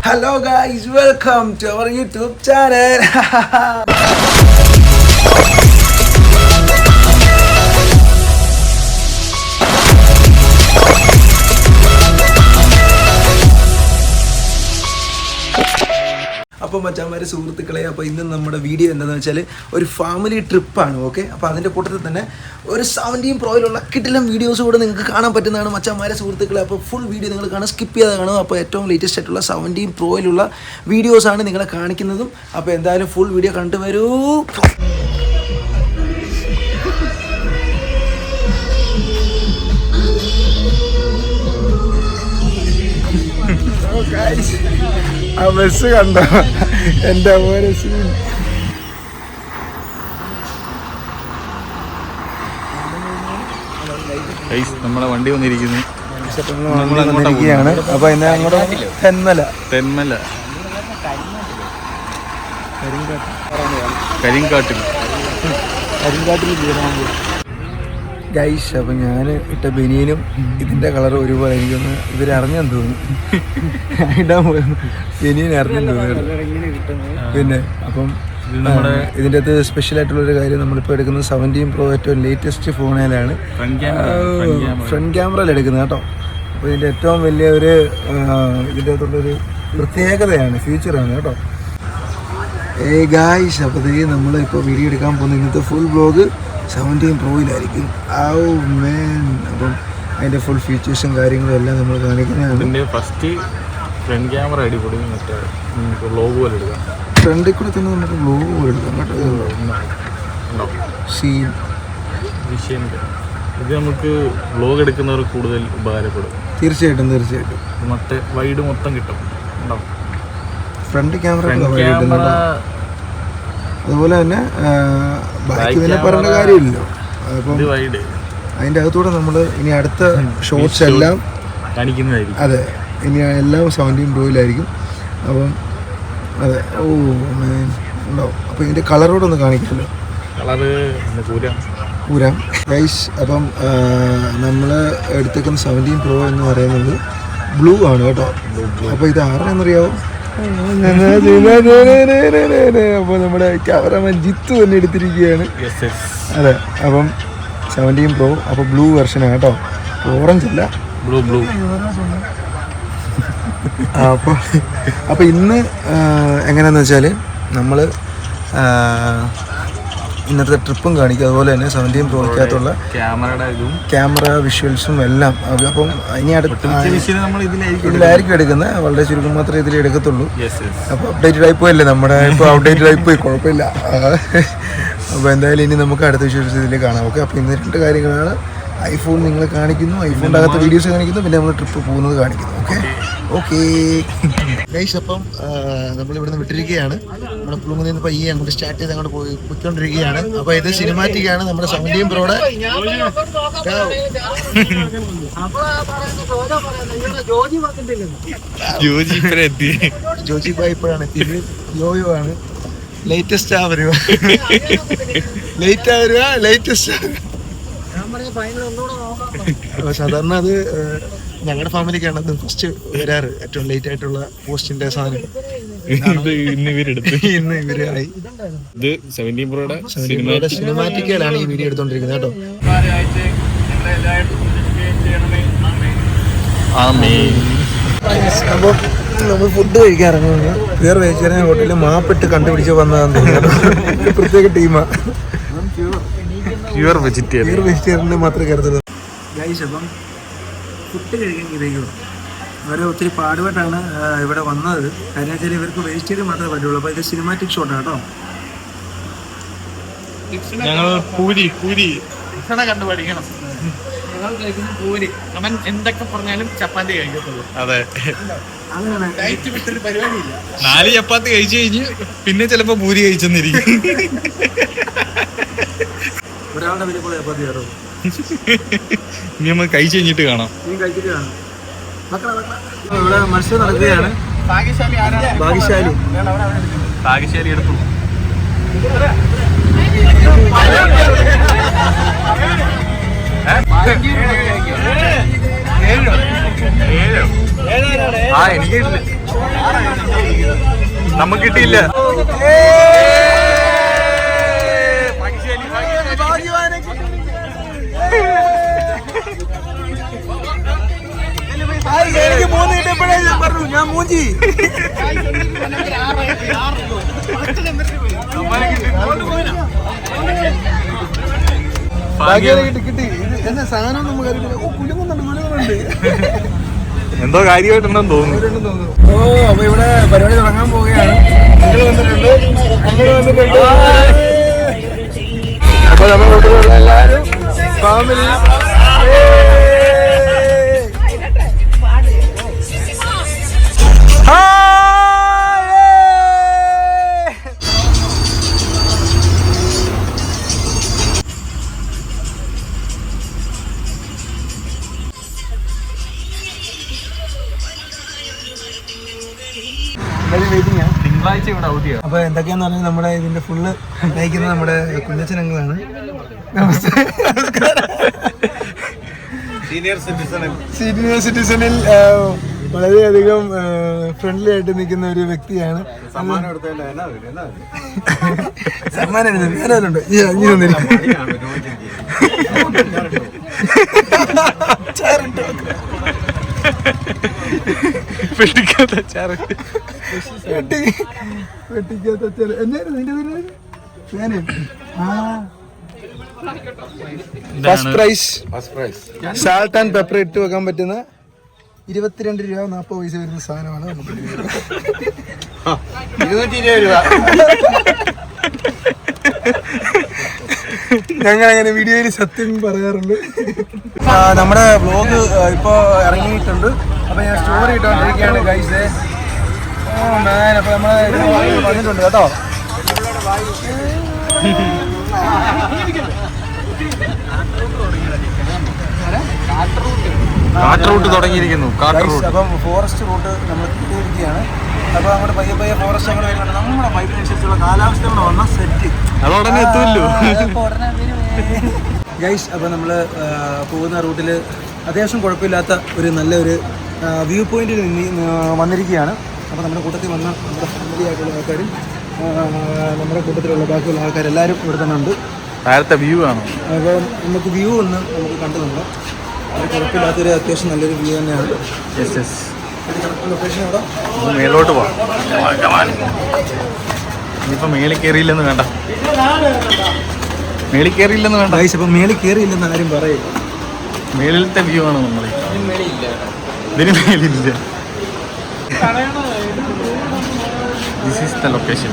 Hello guys, welcome to our YouTube channel. അപ്പോൾ മച്ചാന്മാരെ സുഹൃത്തുക്കളെ, അപ്പോൾ ഇന്ന് നമ്മുടെ വീഡിയോ എന്താണെന്ന് വെച്ചാൽ ഒരു ഫാമിലി ട്രിപ്പാണ്. ഓക്കെ, അപ്പോൾ അതിൻ്റെ കൂട്ടത്തിൽ തന്നെ ഒരു 17 പ്രോയിലുള്ള കിടിലം വീഡിയോസ് കൂടെ നിങ്ങൾക്ക് കാണാൻ പറ്റുന്നതാണ് മച്ചാന്മാരെ സുഹൃത്തുക്കളെ. അപ്പോൾ ഫുൾ വീഡിയോ നിങ്ങൾ കാണാൻ സ്കിപ്പ് ചെയ്യാതെ കാണും. അപ്പോൾ ഏറ്റവും ലേറ്റസ്റ്റ് ആയിട്ടുള്ള 17 പ്രോയിലുള്ള വീഡിയോസാണ് നിങ്ങളെ കാണിക്കുന്നതും. അപ്പോൾ എന്തായാലും ഫുൾ വീഡിയോ കണ്ടുവരൂ. ആ ബസ് കണ്ടോ, എൻ്റെ നമ്മളെ വണ്ടി വന്നിരിക്കുന്നു. അപ്പൊ ഇന്ന് അങ്ങോട്ട് തെന്മല കരിങ്കാട്ടിൽ ഗൈസ്. അപ്പം ഞാൻ ഇട്ട ബനിയനും ഇതിൻ്റെ കളർ ഒരുപോലെ എനിക്കൊന്ന് ഇവരറിഞ്ഞെന്ന് തോന്നുന്നു. ഇടാൻ പോയിരുന്നു ബനിയൻ അറിഞ്ഞെന്ന് തോന്നുന്നു. പിന്നെ അപ്പം ഇതിൻ്റെ അകത്ത് സ്പെഷ്യലായിട്ടുള്ളൊരു കാര്യം, നമ്മളിപ്പോൾ എടുക്കുന്നത് 17 പ്രോ ഏറ്റവും ലേറ്റസ്റ്റ് ഫോണിലാണ്, ഫ്രണ്ട് ക്യാമറയിൽ എടുക്കുന്നത് കേട്ടോ. അപ്പോൾ ഇതിൻ്റെ ഏറ്റവും വലിയ ഒരു ഇതിൻ്റെ അകത്തുള്ളൊരു പ്രത്യേകതയാണ്, ഫീച്ചറാണ് കേട്ടോ. ഗായ്സ്, അപ്പോൾ നമ്മളിപ്പോൾ വീഡിയോ എടുക്കാൻ പോകുന്ന ഇന്നത്തെ ഫുൾ വ്ലോഗ് 17 പ്രോയിലായിരിക്കും. അപ്പം അതിൻ്റെ ഫുൾ ഫീച്ചേഴ്സും കാര്യങ്ങളും എല്ലാം നമ്മൾ കാണിക്കുന്നതാണ്. ഫസ്റ്റ് ഫ്രണ്ട് ക്യാമറ അടിപൊളി, മറ്റേ വ്ലോഗ് പോലെ എടുക്കാം. ഫ്രണ്ടിൽ കൂടെ തന്നെ നമുക്ക് വ്ലോഗ് പോലെ എടുക്കാം കേട്ടോ. സീൻ വിഷയം ഇത് നമുക്ക് വ്ലോഗ് എടുക്കുന്നവർ കൂടുതൽ ഉപകാരപ്പെടും. തീർച്ചയായിട്ടും മറ്റേ വൈഡ് മൊത്തം കിട്ടും. ഫ്രണ്ട് ക്യാമറ അതുപോലെ തന്നെ ബാക്കി പിന്നെ പറയേണ്ട കാര്യമില്ലല്ലോ. അപ്പം അതിൻ്റെ അകത്തൂടെ നമ്മൾ ഇനി അടുത്ത ഷോട്ട്സ് എല്ലാം കാണിക്കുന്നതായിരിക്കും. അതെ, ഇനി എല്ലാം 17 പ്രോയിലായിരിക്കും. അപ്പം അതെ, ഓ മാൻ ഉണ്ടാവും. അപ്പോൾ ഇതിൻ്റെ കളറോടെ ഒന്ന് കാണിക്കാമല്ലോ. പൂരാം ഗൈസ്. അപ്പം നമ്മൾ എടുത്തേക്കുന്ന 17 പ്രോ എന്ന് പറയുന്നത് ബ്ലൂ ആണ് കേട്ടോ. അപ്പോൾ ഇത് ആരുടെയെന്നറിയാവോ? അപ്പോൾ നമ്മുടെ ക്യാമറമാൻ ജിത്തു തന്നെ എടുത്തിരിക്കുകയാണ്. അതെ, അപ്പം 17 പ്രോ, അപ്പോൾ ബ്ലൂ വെർഷനാണ് കേട്ടോ, ഓറഞ്ച് അല്ല, ബ്ലൂ. അപ്പോൾ ഇന്ന് എങ്ങനെയാണെന്ന് വെച്ചാൽ നമ്മൾ ഇന്നത്തെ ട്രിപ്പും കാണിക്കും, അതുപോലെ തന്നെ 17 പ്രോയ്ക്കകത്തുള്ള ക്യാമറ വിഷ്വൽസും എല്ലാം. അപ്പം ഇനി ഇതിലായിരിക്കും എടുക്കുന്നത്, വളരെ ചുരുക്കം മാത്രമേ ഇതിൽ എടുക്കത്തുള്ളൂ. അപ്പോൾ അപ്ഡേറ്റഡ് ആയി പോയല്ലേ നമ്മുടെ, ഇപ്പോൾ അപ്ഡേറ്റഡ് ആയി പോയി, കുഴപ്പമില്ല. അപ്പോൾ എന്തായാലും ഇനി നമുക്ക് അടുത്ത വിഷ്വൽസ് ഇതിൽ കാണാം. ഓക്കെ, അപ്പോൾ ഇന്ന് 2 കാര്യങ്ങളാണ്. ഐഫോൺ നിങ്ങൾ കാണിക്കുന്നു, ഐഫോണിൻ്റെ അകത്ത് വീഡിയോസ് കാണിക്കുന്നു, പിന്നെ നമ്മൾ ട്രിപ്പ് പോകുന്നത് കാണിക്കുന്നു. Okay guys. അപ്പം നമ്മളിവിടുന്ന് വിട്ടിരിക്കുകയാണ്. നമ്മുടെ പുളുങ്ങിൽ നിന്ന് ഇപ്പോൾ അങ്ങോട്ട് സ്റ്റാർട്ട് ചെയ്ത് അങ്ങോട്ട് പോയിക്കൊണ്ടിരിക്കുകയാണ്. അപ്പോൾ ഇത് സിനിമാറ്റിക് ആണ്, നമ്മുടെ 17 പ്രോയുടെ. ജോജി ഭായ് ഇപ്പോഴാണ് എത്തിയത്. യോയോ ആണ് ലേറ്റസ്റ്റ് വരുക. സാധാരണ അത് ഞങ്ങളുടെ ഫാമിലിക്കാണ് അത് ഫസ്റ്റ് വരാറ്, ഏറ്റവും ലേറ്റ് ആയിട്ടുള്ള പോസ്റ്റിന്റെ സാധനം. ഇന്ന് ഇവരായി. ഇത് 17 പ്രോയുടെ സിനിമാറ്റിക്കലാണ് ഈ വീഡിയോ എടുത്തോണ്ടിരിക്കുന്നത് കേട്ടോ. അപ്പോൾ നമ്മൾ ഫുഡ് കഴിക്കാറിറങ്ങുന്നത് വേറെ വെജിറ്റേറിയൻ ഹോട്ടലിൽ മാപ്പിട്ട് കണ്ടുപിടിച്ച് വന്നതാന്ന് തോന്നുന്നു. പ്രത്യേക ടീമാണ്, പ്യുവർ വെജിറ്റേറിയനെ മാത്രമേ കരുതുള്ളൂ ഗൈസ്. അപ്പം ഫുഡ് കഴിക്കാൻ ഇതേക്കുള്ളൂ. അവരെ ഒത്തിരി പാടുപെട്ടാണ് ഇവിടെ വന്നത്. കാര്യം വെച്ചാൽ ഇവർക്ക് വെജിറ്റേറിയൻ മാത്രമേ പറ്റുള്ളൂ. അപ്പോൾ ഇത് സിനിമാറ്റിക് ഷോട്ടാണ് കേട്ടോ. ഞങ്ങൾ പൂരി കണ്ടു പഠിക്കണം. ഞങ്ങൾ കഴിക്കുന്ന പൂരി. അവൻ എന്തൊക്കെ പറഞ്ഞാലും ചപ്പാത്തി കഴിക്കത്തുള്ളൂ. അതെ, ഡയറ്റ് വിട്ടൊരു പരിപാടിയില്ല. 4 ചപ്പാത്തി കഴിച്ചു കഴിഞ്ഞ് പിന്നെ ചിലപ്പോ പൂരി കഴിച്ചെന്നിരിക്കും. ഒരാളുടെ വലിയ ചപ്പാത്തി കയറും. ഇനി നമ്മൾ കഴിച്ചു കഴിഞ്ഞിട്ട് കാണാം. ഇവിടെ മത്സരം നടക്കുകയാണ്. ഭാഗ്യശാലി എടുത്തു. ആ എനിക്ക് നമുക്ക് കിട്ടിയില്ല. എനിക്ക് 3 കിട്ടിയപ്പോഴേ ഞാൻ പറഞ്ഞു, ഞാൻ മൂഞ്ചി. കിട്ടി. എന്നാ സാധനം നമുക്ക് കുലുങ്ങുന്നുണ്ട്. എന്തോ കാര്യമായിട്ടുണ്ടെന്ന് തോന്നുന്നു. ഓ, അപ്പൊ ഇവിടെ പരിപാടി തുടങ്ങാൻ പോവുകയാണ്. ഞങ്ങൾ വന്നിട്ടുണ്ട്. അപ്പൊ നമ്മുടെ വീട്ടിലുള്ള എല്ലാവരും ഫാമിലി തിങ്കളാഴ്ച ഇവിടെ ഔട്ടിയാണ്. അപ്പൊ എന്തൊക്കെയാന്ന് പറഞ്ഞാൽ നമ്മുടെ ഇതിന്റെ ഫുള്ള് നയിക്കുന്നത് നമ്മുടെ കുഞ്ഞച്ചനങ്ങളാണ്. നമസ്തേ. സീനിയർ സിറ്റിസണിൽ വളരെയധികം ഫ്രണ്ട്ലി ആയിട്ട് നിൽക്കുന്ന ഒരു വ്യക്തിയാണ്. സമ്മാനം ഞാനുണ്ട്. First prize salt and pepper ഇട്ട് വെക്കാൻ പറ്റുന്ന 22 രൂപ 40 പൈസ വരുന്ന സാധനമാണ് നമുക്ക്. 220 രൂപ. ഞങ്ങൾ അങ്ങനെ വീഡിയോയിൽ സത്യം പറയാറുണ്ട്. നമ്മുടെ വ്ലോഗ് ഇപ്പോൾ ഇറങ്ങിയിട്ടുണ്ട്. അപ്പോൾ ഞാൻ സ്റ്റോറി ഇട്ടുകൊണ്ടിരിക്കുകയാണ് ഗൈസ്. അപ്പോൾ നമ്മൾ പറഞ്ഞിട്ടുണ്ട് കേട്ടോ. കാട്ട് റൂട്ട് തുടങ്ങിയിരിക്കുന്നു. അപ്പം ഫോറസ്റ്റ് റൂട്ട് നമ്മൾ കിട്ടിയിരിക്കുകയാണ്. അപ്പോൾ നമ്മുടെ പയ്യെ ഫോറസ്റ്റ് അങ്ങനെ വരുന്നുണ്ട്. നമ്മുടെ വൈബിനനുസരിച്ചുള്ള കാലാവസ്ഥ വന്ന സെറ്റ് അതോടനെ എത്തുമല്ലോ ഗൈസ്. അപ്പോൾ നമ്മൾ പോകുന്ന റൂട്ടിൽ അത്യാവശ്യം കുഴപ്പമില്ലാത്ത ഒരു നല്ലൊരു വ്യൂ പോയിന്റിൽ വന്നിരിക്കുകയാണ്. അപ്പോൾ നമ്മുടെ കൂട്ടത്തിൽ വന്ന നമ്മുടെ ഫാമിലി ആയിട്ടുള്ള ആൾക്കാരും നമ്മുടെ കൂട്ടത്തിലുള്ള ബാക്കിയുള്ള ആൾക്കാരെല്ലാവരും ഇവിടെ തന്നെ ഉണ്ട്. താഴത്തെ വ്യൂ ആണ്. അപ്പോൾ നമുക്ക് വ്യൂ ഒന്ന് നമുക്ക് കണ്ടുന്നുണ്ട്. അത് കുഴപ്പമില്ലാത്തൊരു അത്യാവശ്യം നല്ലൊരു വ്യൂ തന്നെയാണ്. ലൊക്കേഷൻ അവിടെ മേലോട്ട് പോവാം. ഇനിയിപ്പോൾ മേളിൽ കയറിയില്ലെന്ന് വേണ്ട. മേളിൽ കയറിയില്ലെന്ന് വേണ്ട. അപ്പം മേളിൽ കയറിയില്ലെന്ന് ആരും പറയും. മേളിലത്തെ വ്യൂ ആണ് നമ്മൾ. ഇതിന് മേലില്ല. This is the location.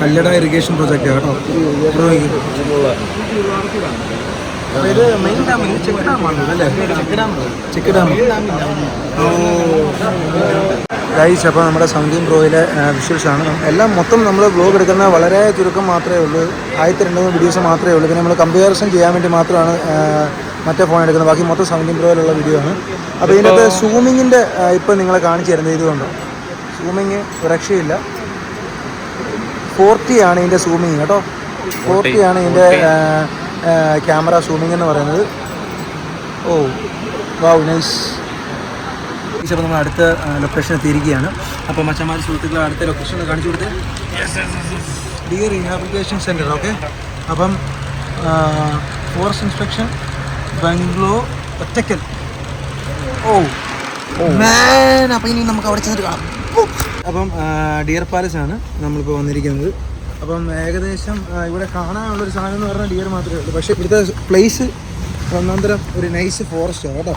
Kallada irrigation project കേട്ടോ. ഇത് മെയിൻ ഡാം ചെക്ക് ഡാമാണ് അല്ലേ? Check dam. ഗൈസ്, അപ്പോൾ നമ്മുടെ സൗന്ദര്യം പ്രോയിലെ വിഷ്വൽസാണ്. എല്ലാം മൊത്തം നമ്മൾ വ്ലോഗ് എടുക്കുന്ന വളരെ ചുരുക്കം മാത്രമേ ഉള്ളൂ. 1002 വീഡിയോസ് മാത്രമേ ഉള്ളൂ. പിന്നെ നമ്മൾ കമ്പാരിസൺ ചെയ്യാൻ വേണ്ടി മാത്രമാണ് മറ്റേ ഫോൺ എടുക്കുന്നത്. ബാക്കി മൊത്തം സൗന്ദര്യം പ്രോയിലുള്ള വീഡിയോ ആണ്. അപ്പോൾ ഇതിനകത്ത് സൂമിങ്ങിൻ്റെ ഇപ്പോൾ നിങ്ങളെ കാണിച്ചു തരുന്നത് ഇതുകൊണ്ട് സൂമിങ് രക്ഷയില്ല. 40 ആണ് ഇതിൻ്റെ സൂമിങ് കേട്ടോ. 40 ആണ് ഇതിൻ്റെ ക്യാമറ സൂമിങ് എന്ന് പറയുന്നത്. ഓ വാവ്, നൈസ്. അപ്പോൾ നമ്മൾ അടുത്ത ലൊക്കേഷൻ എത്തിയിരിക്കുകയാണ്. അപ്പോൾ മച്ചന്മാർ സുഹൃത്തുക്കളെ അടുത്ത ലൊക്കേഷൻ കാണിച്ചു കൊടുത്തേ. Dear rehabilitation centre. ഓക്കെ. അപ്പം ഫോറസ്റ്റ് ഇൻസ്പെക്ഷൻ ബാംഗ്ലൂർ ഒറ്റക്കൽ. ഓ മാൻ. അപ്പം ഇനി നമുക്ക് അവിടെ ചെന്നിട്ട് കാണാം. അപ്പം ഡിയർ പാലസ് ആണ് നമ്മളിപ്പോൾ വന്നിരിക്കുന്നത്. അപ്പം ഏകദേശം ഇവിടെ കാണാനുള്ളൊരു സാധനം എന്ന് പറഞ്ഞാൽ ഡിയർ മാത്രമേ ഉള്ളൂ. പക്ഷേ ഇവിടുത്തെ പ്ലേസ് ഒന്നാന്തരം ഒരു നൈസ് ഫോറസ്റ്റ് ആണ് കേട്ടോ.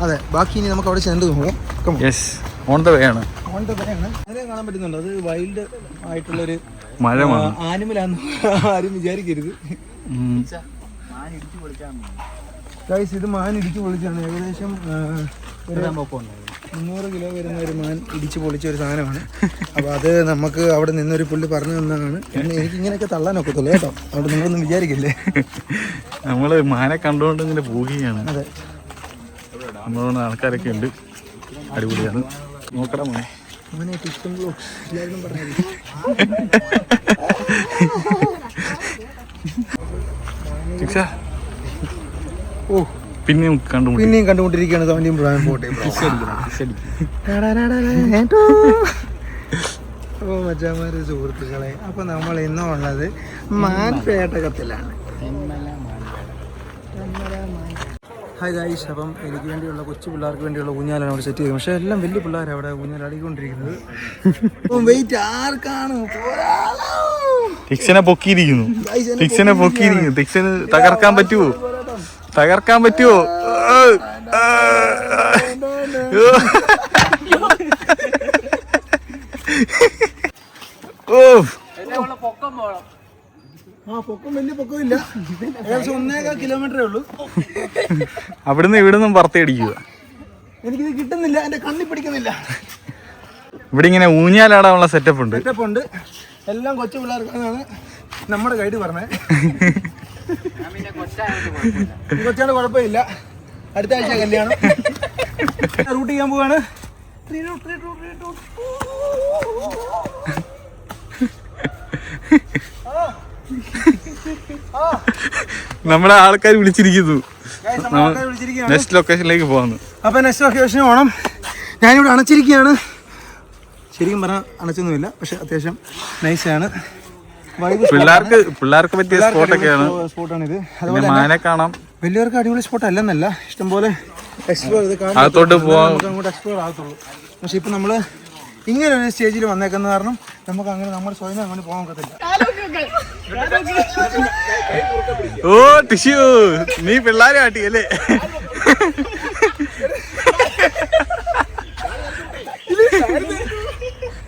അതെ, ബാക്കി ഇനി നമുക്ക് അവിടെ ചെന്ന് നോക്കാം. ഓൺ ദ വേ ആണ്. അതിനെ കാണാൻ പറ്റുന്നുണ്ട്. അത് വൈൽഡ് ആയിട്ടുള്ളൊരു ആനിമലാന്ന് ആരും വിചാരിക്കരുത് ഗൈസ്. ഇത് മാൻ ഇടിച്ചു പൊളിച്ചാണ്. ഏകദേശം 300 കിലോ വരുന്ന ഒരു മാൻ ഇടിച്ചു പൊളിച്ച ഒരു സാധനമാണ്. അപ്പോൾ അത് നമുക്ക് അവിടെ നിന്നൊരു പുള്ളി പറഞ്ഞു തന്നതാണ്. എനിക്ക് ഇങ്ങനെയൊക്കെ തള്ളാനൊക്കത്തുള്ളൂ കേട്ടോ. അവിടെ നിങ്ങളൊന്നും വിചാരിക്കില്ലേ. നമ്മൾ മാനെ കണ്ടുകൊണ്ട് ഇങ്ങനെ പോവുകയാണ്. അതെ, നമ്മളോട് ആൾക്കാരൊക്കെ ഉണ്ട്. അടിപൊളിയാണ്. നോക്കടാ മോനെ. എല്ലാവരും പറഞ്ഞു. ഓ പിന്നെയും കണ്ടുകൊണ്ടിരിക്കുകയാണ് 17 Pro and 14 Pro. അപ്പോൾ മച്ചാമാരെ സുഹൃത്തുക്കളെ, അപ്പോൾ നമ്മൾ ഇന്നും ഉള്ളത് മാൻപേട്ടകത്തിലാണ്. ഹായ് ഗായ്സ്, അപ്പം എനിക്ക് വേണ്ടിയുള്ള കൊച്ചു പിള്ളേർക്ക് വേണ്ടിയുള്ള ഊഞ്ഞാലാണ് അവിടെ സെറ്റ് ചെയ്തത്. പക്ഷേ എല്ലാം വലിയ പിള്ളേരാണ് അവിടെ ഊഞ്ഞാലാടിക്കൊണ്ടിരിക്കുന്നത്. അപ്പം വെയിറ്റ് ആർക്കാണ്? തിക്സനെ പൊക്കിയിരിക്കുന്നു. തിക്സന് തകർക്കാൻ പറ്റുമോ? പൊക്കം വലിയ പൊക്കമില്ല, 1.25 കിലോമീറ്ററേ ഉള്ളൂ. ഇവിടുന്നും പുറത്തേടിക്കുക. എനിക്കിത് കിട്ടുന്നില്ല, എന്റെ കണ്ണി പിടിക്കുന്നില്ല. ഇവിടെ ഇങ്ങനെ ഊഞ്ഞാലാടാനുള്ള സെറ്റപ്പ് ഉണ്ട്. എല്ലാം കൊച്ചു പിള്ളേർക്കാണ് നമ്മുടെ ഗൈഡ് പറഞ്ഞത്. കൊച്ചാണ് കുഴപ്പമില്ല. അടുത്ത ആഴ്ച കല്യാണം. റൂട്ട് ചെയ്യാൻ പോവാണ്. നമ്മളെ ആൾക്കാർ വിളിച്ചിരിക്കുന്നു. നെക്സ്റ്റ് ലൊക്കേഷനിലേക്ക് പോകുന്നു. അപ്പൊ നെക്സ്റ്റ് ലൊക്കേഷന് പോകണം. ഞാനിവിടെ അണച്ചിരിക്കുകയാണ്. ശരിക്കും പറഞ്ഞാൽ അണച്ചൊന്നുമില്ല, പക്ഷെ അത്യാവശ്യം നൈസാണ്. പിള്ളേർക്ക് പറ്റിയ സ്പോട്ടാണ് ഇത്. മാനെ കാണാം. വലിയവർക്ക് അടിപൊളി സ്പോട്ട് അല്ലെന്നല്ല, ഇഷ്ടംപോലെ എക്സ്പ്ലോർ ചെയ്ത് അകത്തോട്ട് പോകാം, അങ്ങോട്ട് എക്സ്പ്ലോർ ആകത്തുള്ളൂ. പക്ഷെ ഇപ്പൊ നമ്മള് ഇങ്ങനെ ഒരു സ്റ്റേജിൽ വന്നേക്കുന്ന കാരണം നമുക്ക് അങ്ങനെ നമ്മുടെ സ്വയം അങ്ങനെ പോകാൻ പറ്റത്തില്ല. ഓ ടിഷ്യൂ, നീ പിള്ളേരെ കാട്ടിയല്ലേ?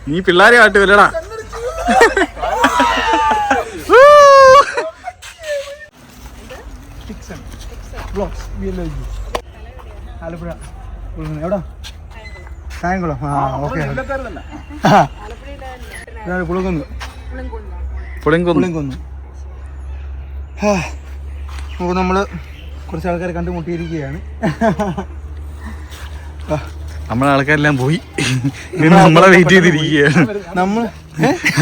നീ പിള്ളേരെ കാട്ടുവല്ലടാ. ആലപ്പുഴ എവിടാ? കായംകുളം. ഓക്കെ. പുളിങ്കുന്ന്. അപ്പോൾ നമ്മള് കുറച്ച് ആൾക്കാരെ കണ്ടുമുട്ടിയിരിക്കുകയാണ്. നമ്മളെ ആൾക്കാരെല്ലാം പോയി, നമ്മളെ വെയിറ്റ് ചെയ്തിരിക്കുകയാണ്. നമ്മൾ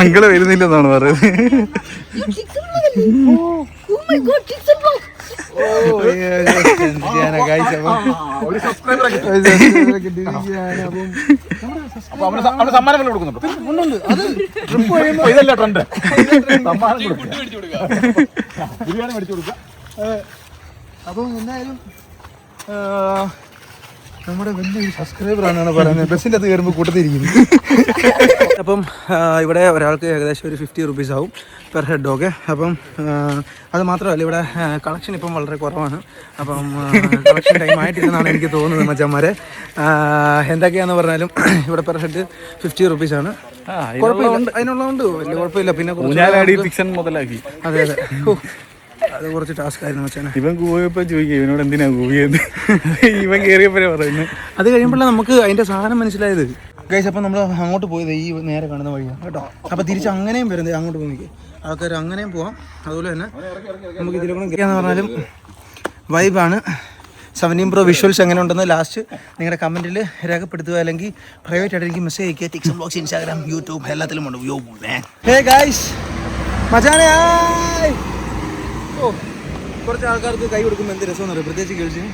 അങ്കള് വരുന്നില്ലെന്നാണ് പറയുന്നത്. അപ്പം എന്തായാലും നമ്മുടെ വലിയൊരു സബ്സ്ക്രൈബറാണ് പറയുന്നത്. ബസ്സിൻ്റെ അത് കയറുമ്പോൾ കൂട്ടത്തിരിക്കുന്നു. അപ്പം ഇവിടെ ഒരാൾക്ക് ഏകദേശം ഒരു 50 rupees ആവും പെർ ഹെഡ്. ഓക്കെ. അപ്പം അത് മാത്രമല്ല, ഇവിടെ കളക്ഷൻ ഇപ്പം വളരെ കുറവാണ്. അപ്പം കളക്ഷൻ ടൈം ആയിട്ടില്ലെന്നാണ് എനിക്ക് തോന്നുന്നത് മച്ചാന്മാരെ. എന്തൊക്കെയാണെന്ന് പറഞ്ഞാലും ഇവിടെ പെർ ഹെഡ് 50 rupees ആണ്. കുഴപ്പമില്ല, അതിനുള്ളതുകൊണ്ട് വലിയ കുഴപ്പമില്ല. പിന്നെ മുതലാക്കി. അതെ അതെ, അത് കുറച്ച് ടാസ്ക് ആയിരുന്നു മച്ചാനെ. ഇവൻ കൂവിയപ്പോൾ ചോദിക്കുക ഇവനോട് എന്തിനാ കൂവിയത്. ഇവൻ കയറിയപ്പോഴേ പറയുന്നത്. അത് കഴിയുമ്പോഴാണ് നമുക്ക് അതിൻ്റെ സാധനം മനസ്സിലായത്. ഗൈസ്, അപ്പം നമ്മൾ അങ്ങോട്ട് പോയത് ഈ നേരെ കാണുന്ന വഴിയാണ് കേട്ടോ. അപ്പോൾ തിരിച്ച് അങ്ങനെയും വരുന്നത് അങ്ങോട്ട് പോയി നിൽക്കുക ആൾക്കാർ, അങ്ങനെയും പോവാം. അതുപോലെ തന്നെ നമുക്ക് ഇതിലൂടെ എന്ന് പറഞ്ഞാലും വൈബാണ്. 17 Pro വിഷ്വൽസ് എങ്ങനെ ഉണ്ടെന്ന് ലാസ്റ്റ് നിങ്ങളുടെ കമൻറ്റിൽ രേഖപ്പെടുത്തുക, അല്ലെങ്കിൽ പ്രൈവറ്റ് ആയിട്ട് എനിക്ക് മെസ്സേജ് അയക്കുക. ടിക്സൺ വ്ലോഗ്സ്, ഇൻസ്റ്റാഗ്രാം, യൂട്യൂബ് എല്ലാത്തിലും ഉണ്ട്. ഹേ ഗൈസ്, മച്ചാനെ കുറച്ച് ആൾക്കാർക്ക് കൈ കൊടുക്കുമ്പോൾ എന്ത് രസമെന്ന് അറിയാം, പ്രത്യേകിച്ച് ഗേൾസിന്.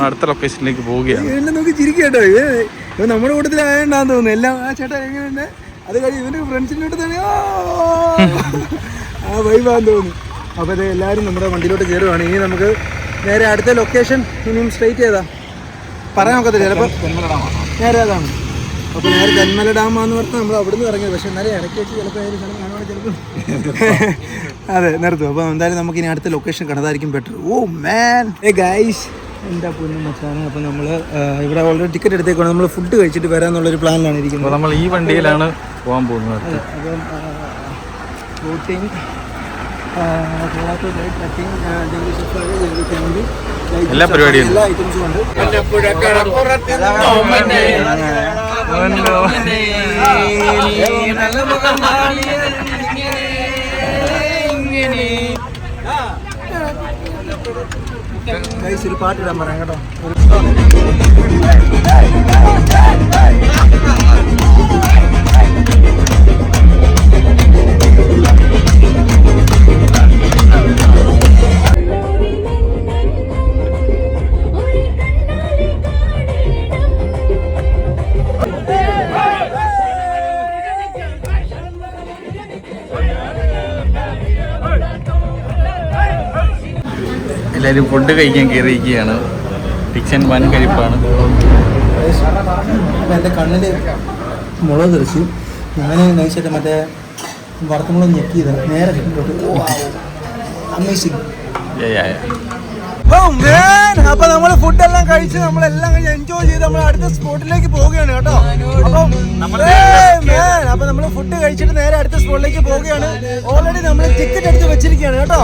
അടുത്ത ലൊക്കേഷനിലേക്ക് പോവുകയാണ്. എന്നെ നോക്കി ചിരിക്കട്ടോ. ഇവൻ നമ്മുടെ കൂട്ടത്തിലായതുകൊണ്ടാന്ന് തോന്നുന്നു എല്ലാം. ആ ചേട്ടാ എങ്ങനെയുണ്ട്? അത് കഴിഞ്ഞ് ഇവൻ്റെ ഫ്രണ്ട്സിൻ്റെ കൂടെ തന്നെ ആ വൈബാന്ന് തോന്നുന്നു. അപ്പോൾ അത് എല്ലാവരും നമ്മുടെ വണ്ടിയിലോട്ട് കയറുവാണ്. ഇനി നമുക്ക് നേരെ അടുത്ത ലൊക്കേഷൻ ഇനിയും സ്ട്രൈറ്റ് ചെയ്താ പറയാൻ നോക്കത്തില്ല, ചിലപ്പോൾ നേരെ അതാണ്. അപ്പോൾ നേരെ തെന്മല ഡാമാന്ന് പറഞ്ഞാൽ നമ്മൾ അവിടെ നിന്ന് ഇറങ്ങിയത്. പക്ഷേ എന്നാലും ഇടയ്ക്ക് വെച്ച് ചിലപ്പോൾ ഏതൊരു സ്ഥലം കാണുവാണെങ്കിൽ ചിലപ്പോൾ അതെ നിർത്തും. അപ്പോൾ എന്തായാലും നമുക്ക് ഇനി അടുത്ത ലൊക്കേഷൻ കണ്ടതായിരിക്കും ബെറ്റർ. ഓ മാൻ, ഗൈസ്, എന്താ പൊന്നും മച്ചാണ്. അപ്പോൾ നമ്മൾ ഇവിടെ ഓൾറെഡി ടിക്കറ്റ് എടുത്തേക്കാണ്. നമ്മൾ ഫുഡ് കഴിച്ചിട്ട് വരാമെന്നുള്ളൊരു പ്ലാനിലാണ് ഇരിക്കുന്നത്. നമ്മൾ ഈ വണ്ടിയിലാണ് പോകാൻ പോകുന്നത്. അപ്പം ബോട്ടിങ്, എല്ലാ പരിപാടിയും, എല്ലാ ഐറ്റംസും ഉണ്ട്. ഒരു പാട്ടിടാൻ പറയാം കേട്ടോ. എല്ലാവരും ഫുഡ് കഴിക്കാൻ കയറിയിരിക്കുകയാണ്. ടിക്സൺ വൻ കഴിപ്പാണ്. എൻ്റെ കണ്ണിൽ മുളക് തെറിച്ച് ഞാൻ നൈസായിട്ട് മറ്റേ വറുത്തമുളക് ഞെക്കിയത് നേരെ അമേസിങ്. അപ്പൊ നമ്മള് ഫുഡെല്ലാം കഴിച്ച് നമ്മളെല്ലാം കഴിച്ച് എൻജോയ് ചെയ്ത് നമ്മൾ അടുത്ത സ്പോട്ടിലേക്ക് പോവുകയാണ് കേട്ടോ. അപ്പൊ നമ്മള് ഫുഡ് കഴിച്ചിട്ട് നേരെ അടുത്ത സ്പോട്ടിലേക്ക് പോവുകയാണ്. ഓൾറെഡി നമ്മൾ ടിക്കറ്റ് എടുത്ത് വെച്ചിരിക്കുകയാണ് കേട്ടോ.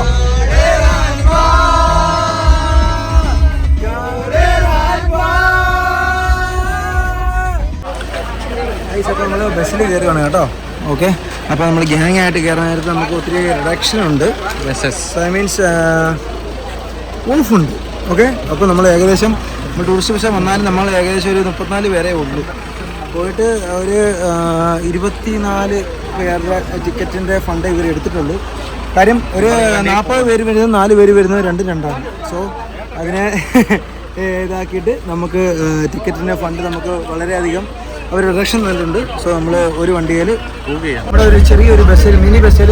അപ്പോൾ നമ്മൾ ബസ്സിൽ കയറുകയാണ് കേട്ടോ. ഓക്കെ, അപ്പോൾ നമ്മൾ ഗ്യാങ് ആയിട്ട് കയറാൻ നേരത്ത് നമുക്ക് ഒത്തിരി റിഡക്ഷൻ ഉണ്ട്. ഐ മീൻസ് ഉണ്ട്. ഓക്കെ, അപ്പോൾ നമ്മൾ ഏകദേശം ടൂറിസ്റ്റ് ബസ് വന്നാലും നമ്മൾ ഏകദേശം ഒരു 34 പേരേ ഉള്ളൂ. പോയിട്ട് ഒരു 24 പേരുടെ ടിക്കറ്റിൻ്റെ ഫണ്ട് ഇവർ എടുത്തിട്ടുള്ളൂ. കാര്യം ഒരു 40 പേര് വരുന്നത് 4 പേര് വരുന്നത് 2-2ആണ്. സോ അതിനെ ഇതാക്കിയിട്ട് നമുക്ക് ടിക്കറ്റിൻ്റെ ഫണ്ട് നമുക്ക് വളരെയധികം അവർ റിഡക്ഷൻ നൽകുന്നുണ്ട്. സോ നമ്മൾ ഒരു വണ്ടിയിൽ പോവുകയാണ്. നമ്മുടെ ഒരു ചെറിയൊരു ബസ്സിൽ, മിനി ബസ്സിൽ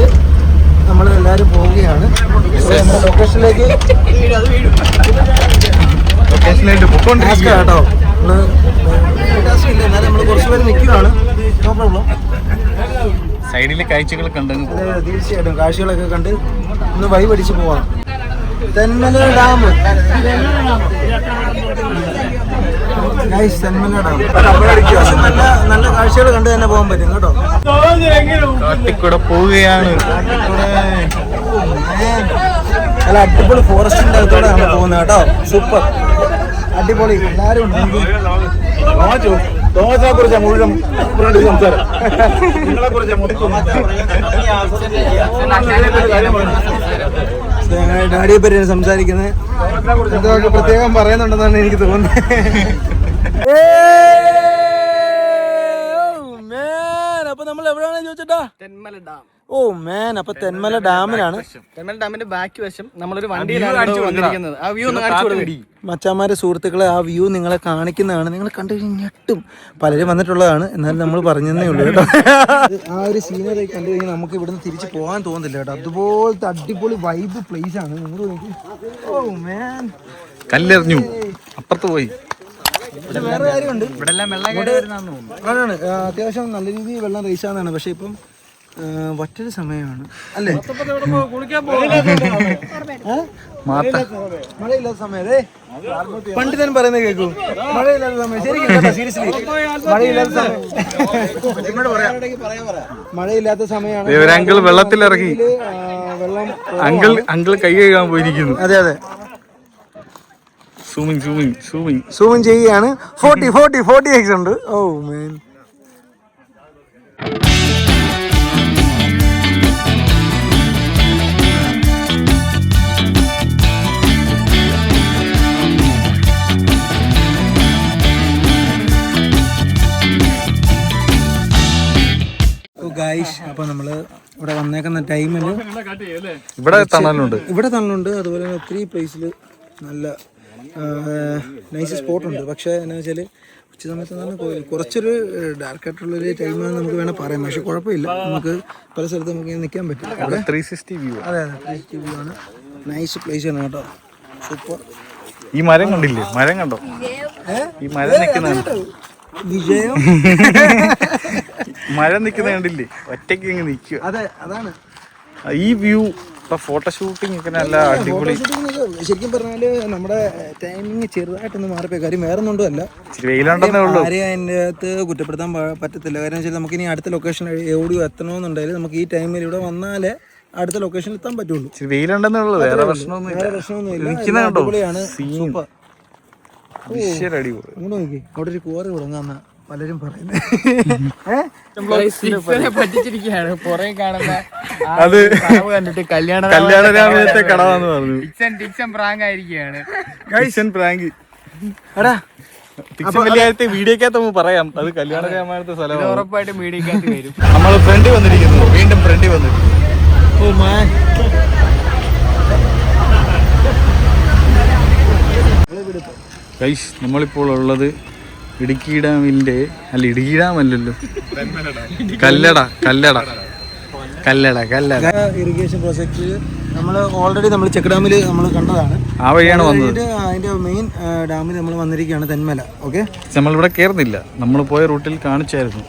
നമ്മൾ എല്ലാവരും പോവുകയാണ്. നമ്മുടെ ലൊക്കേഷനിലേക്ക് കേട്ടോ. ഇല്ല, എന്നാലും നമ്മൾ കുറച്ച് പേര് നിൽക്കുകയാണ്. No problem. സൈഡിലെ കാഴ്ചകൾ കണ്ട് തീർച്ചയായിട്ടും കാഴ്ചകളൊക്കെ കണ്ട് ഒന്ന് വൈബ് അടിച്ച് പോവാം. തെന്മല ഡാം, തെന്മല ഡാം നല്ല കാഴ്ചകൾ കണ്ട് തന്നെ പോകാൻ പറ്റും കേട്ടോ. കാട്ടിക്കൂടെ പോവുകയാണ്. നല്ല അടിപൊളി ഫോറസ്റ്റിന്റെ അകത്തൂടെ നമ്മൾ പോകുന്നത് കേട്ടോ. സൂപ്പർ അടിപൊളി. എല്ലാവരും ഉണ്ട്. തോമസിനെ കുറിച്ച് മുഴുവൻ സംസാരം, നിങ്ങളെ കുറിച്ച് ഡാഡിയെ പറ്റിയാണ് സംസാരിക്കുന്നത്. എന്തൊക്കെ പ്രത്യേകം പറയുന്നുണ്ടെന്നാണ് എനിക്ക് തോന്നുന്നത്. അപ്പൊ നമ്മൾ എവിടെയാണെന്ന് ചോദിച്ചിട്ടാ? തെന്മല ഡാം. ഓ മാൻ, അപ്പൊ തെന്മല ഡാമിലാണ്. തെന്മല ഡാമിന്റെ ബാക്ക് വശം നമ്മളൊരു വണ്ടിയിലാണ് വന്നിരിക്കുന്നത്. ആ വ്യൂ ഒന്ന് കാണിച്ചു കൊടുക്കും മച്ചാമാരെ, സുഹൃത്തുക്കളെ. ആ വ്യൂ നിങ്ങളെ കാണിക്കുന്നതാണ്. നിങ്ങൾ കണ്ടു കഴിഞ്ഞാൽ ഞെട്ടും. പലരും വന്നിട്ടുള്ളതാണ്, എന്നാലും നമ്മൾ പറഞ്ഞതേ ഉള്ളൂ കേട്ടോ. ആ ഒരു സീനറി കണ്ടു കഴിഞ്ഞാൽ നമുക്ക് ഇവിടുന്ന് തിരിച്ച് പോകാൻ തോന്നുന്നില്ല കേട്ടോ. അതുപോലത്തെ അടിപൊളി വൈബ് പ്ലേസ് ആണ്. നിങ്ങൾ ഓ മാൻ, കല്ലെറിഞ്ഞു അപ്പുറത്ത് പോയി. വേറെ കാര്യമുണ്ട്, ഇവിടെ എല്ലാം വെള്ളം ആണ് അത്യാവശ്യം നല്ല രീതിയിൽ വെള്ളം റേസാന്നാണ്. പക്ഷെ ഇപ്പം വറ്റൊരു സമയമാണ് അല്ലേ? മഴയില്ലാത്ത സമയം. പണ്ട് തന്നെ പറയുന്നത് കേൾക്കൂ, മഴയില്ലാത്ത സമയം. ശരിക്കും സീരിയസ്ലി മഴയില്ലാത്ത സമയം, മഴയില്ലാത്ത സമയമാണ്. അങ്കിൾ വെള്ളത്തിലിറങ്ങി, വെള്ളം അങ്കിൾ കൈ കഴുകാൻ പോയിരിക്കുന്നു. അതെ അതെ, സൂമിങ് ചെയ്യുകയാണ്. 40x ഉണ്ട്. ഓ മാൻ, അപ്പൊ നമ്മള് ഇവിടെ വന്നേക്കുന്ന ടൈമില് ഇവിടെ തണലുണ്ട്. അതുപോലെ തന്നെ ഒത്തിരി പ്ലേസിൽ നല്ല നൈസ് സ്പോട്ടുണ്ട്. പക്ഷേ എന്നാ വെച്ചാൽ ഉച്ച സമയത്ത് കുറച്ചൊരു ഡാർക്ക് ആയിട്ടുള്ളൊരു ടൈമാണെന്ന് നമുക്ക് വേണം പറയാം. പക്ഷെ കുഴപ്പമില്ല, നമുക്ക് പല സ്ഥലത്ത് നമുക്ക് നിൽക്കാൻ പറ്റും. 360 വ്യൂ. അതെ, 360 വ്യൂ ആണ്. നൈസ് പ്ലേസ് ആണ് കേട്ടോ. സൂപ്പർ. ഈ മരം കണ്ടില്ലേ? മരം കണ്ടോ? ഈ മരം നിൽക്കുന്ന വിജയം. മരം നിൽക്കുന്ന കണ്ടില്ലേ? ഒറ്റയ്ക്ക് ഇങ്ങനെ നിൽക്കുക. അതെ, അതാണ് ഈ വ്യൂ. ഫോട്ടോഷൂട്ടിംഗ് ഒക്കെ നല്ല അടിപൊളി. ശരിക്കും പറഞ്ഞാല് നമ്മുടെ ടൈമിങ് ചെറുതായിട്ടൊന്ന് മാറിപ്പോയി. കാര്യം വേറെ ഒന്നും അല്ല, വെയിലുണ്ടെന്നേ ഉള്ളൂ. ആരെയും അതിൻ്റെ അകത്ത് കുറ്റപ്പെടുത്താൻ പറ്റത്തില്ല. കാരണം വെച്ചാൽ നമുക്ക് ഇനി അടുത്ത ലൊക്കേഷൻ എവിടെയോ എത്തണമെന്നുണ്ടെങ്കിൽ നമുക്ക് ഈ ടൈമിൽ ഇവിടെ വന്നാലേ അടുത്ത ലൊക്കേഷനിൽ എത്താൻ പറ്റുള്ളൂ. വെയിലുണ്ടെന്നേ ഉള്ളൂ, വേറെ പ്രശ്നമൊന്നുമില്ല. അടിപൊളിയാണ്. സൂപ്പർ. അടിപൊളി. അങ്ങോട്ട് നോക്കി, അവിടെ ഒരു കോറി തുടങ്ങാന്ന പലരും പറയുന്നത്. അത് കണ്ടിട്ട് കല്യാണരാമത്തെ കടവാന്ന് പറഞ്ഞു. വീഡിയോക്കകത്ത് പറയാം, അത് കല്യാണരാമായണത്തെ സ്ഥലം. ഉറപ്പായിട്ടും വീഡിയോക്കകത്ത് വരും. നമ്മൾ ഫ്രണ്ട് വന്നിരിക്കുന്നു, വീണ്ടും ഫ്രണ്ട് വന്നിരിക്കുന്നു. ഓ മാൻ, ഗൈസ്, നമ്മളിപ്പോൾ ഉള്ളത് ഇടുക്കി ഡാമിന്റെ, ഇടുക്കി ഡാം അല്ലല്ലോ, കല്ലട ഇറിഗേഷൻ പ്രോജക്റ്റ് നമ്മൾ ഓൾറെഡി നമ്മൾ ചെക്ക് ഡാമിൽ നമ്മൾ കണ്ടതാണ്. ആ വഴിയാണ് വന്നത്. അതിന്റെ മെയിൻ ഡാമിൽ നമ്മൾ വന്നിരിക്കുകയാണ് തെന്മല. ഓക്കെ, നമ്മളിവിടെ കയറുന്നില്ല, നമ്മൾ പോയ റൂട്ടിൽ കാണിച്ചായിരുന്നു.